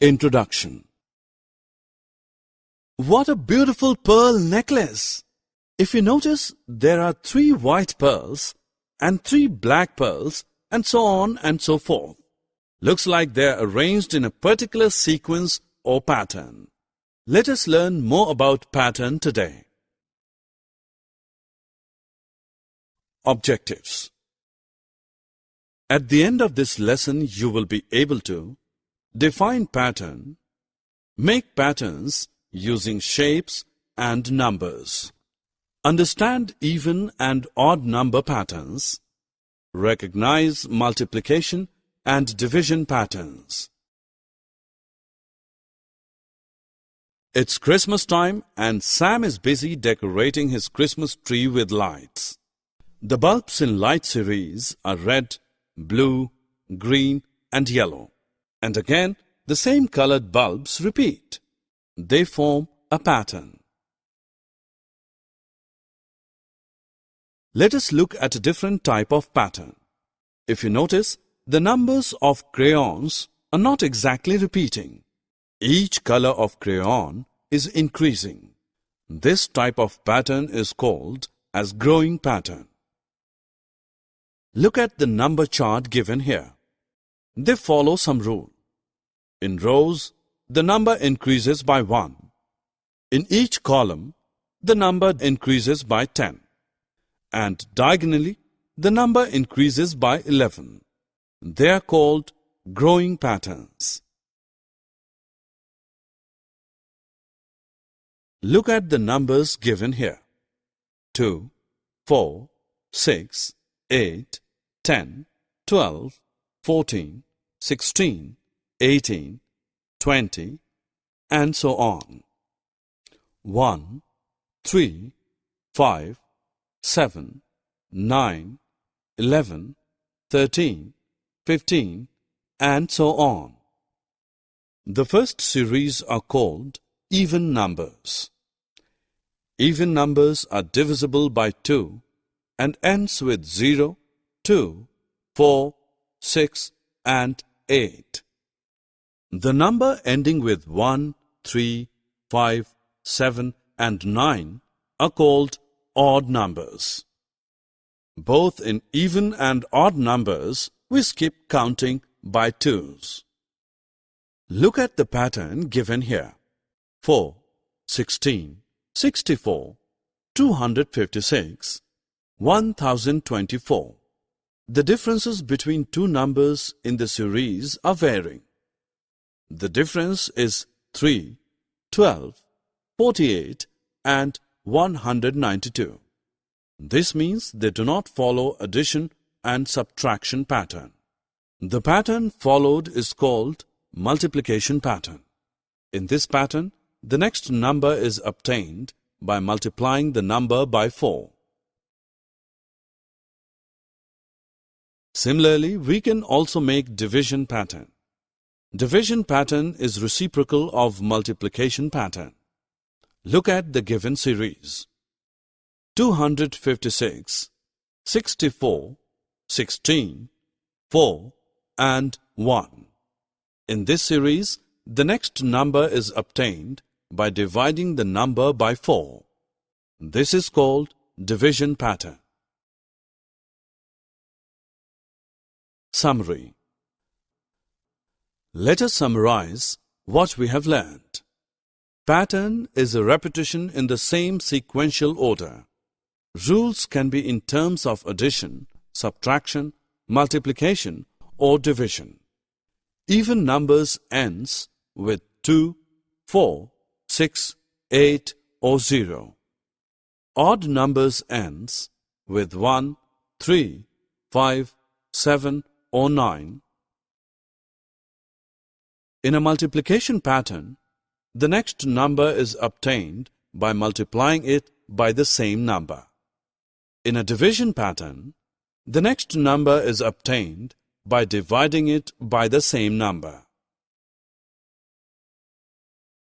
Introduction. What a beautiful pearl necklace! If you notice, there are 3 white pearls and 3 black pearls and so on and so forth. Looks like they're arranged in a particular sequence or pattern. Let us learn more about pattern today. Objectives. At the end of this lesson, you will be able to define pattern, make patterns using shapes and numbers, understand even and odd number patterns, recognize multiplication and division patterns. It's Christmas time and Sam is busy decorating his Christmas tree with lights. The bulbs in light series are red, blue, green and yellow. And again, the same colored bulbs repeat. They form a pattern. Let us look at a different type of pattern. If you notice, the numbers of crayons are not exactly repeating. Each color of crayon is increasing. This type of pattern is called as growing pattern. Look at the number chart given here. They follow some rule. In rows, the number increases by 1. In each column, the number increases by 10. And diagonally, the number increases by 11. They are called growing patterns. Look at the numbers given here. 2, 4, 6, 8, 10, 12, 14, 16, 18, 20, and so on. 1, 3, 5, 7, 9, 11, 13, 15, and so on. The first series are called even numbers. Even numbers are divisible by 2 and ends with 0, 2, 4, 6, and 8. The number ending with 1, 3, 5, 7, and 9 are called odd numbers. Both in even and odd numbers, we skip counting by 2s. Look at the pattern given here. 4, 16, 64, 256, 1024. The differences between 2 numbers in the series are varying. The difference is 3, 12, 48, and 192. This means they do not follow addition and subtraction pattern. The pattern followed is called multiplication pattern. In this pattern, the next number is obtained by multiplying the number by 4. Similarly, we can also make division pattern. Division pattern is reciprocal of multiplication pattern. Look at the given series. 256, 64, 16, 4, and 1. In this series, the next number is obtained by dividing the number by 4. This is called division pattern. Summary. Let us summarize what we have learned. Pattern is a repetition in the same sequential order. Rules can be in terms of addition, subtraction, multiplication, or division. Even numbers ends with 2, 4, 6, 8, or 0. Odd numbers ends with 1, 3, 5, 7, or 9. In a multiplication pattern, the next number is obtained by multiplying it by the same number. In a division pattern, the next number is obtained by dividing it by the same number.